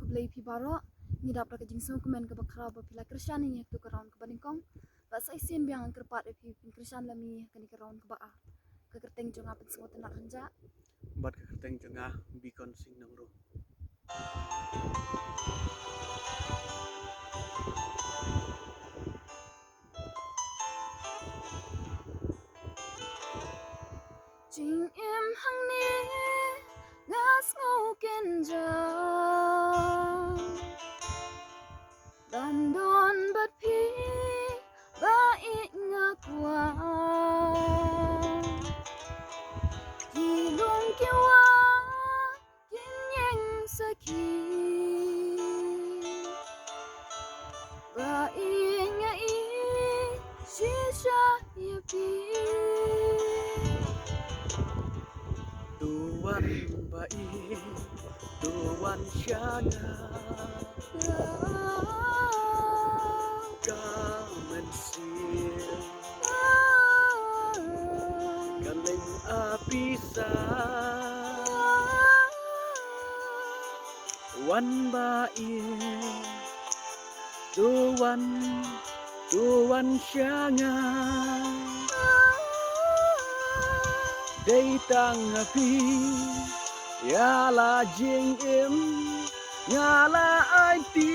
keblei pi baro ni dap ra kejing sung kemen ke bakra ba pila krisyan ni tu ke raun ke baningkong ba sai sin biang kerpat pi krisyan lami kani ke raun ke ba a ke kerteng jong apet semua tenak hanja bat ke kerteng jengah bikon sing nangro jing im hang ni ngas ngau kenjang dan don bat pi ba ingakwa hilung kiwa kinyeng saki ba inga i shisha yapi tuan bai tuan syana kamensil kaleng apisa wan bai tuan syana đây tang api ya la jing im ya la ai ti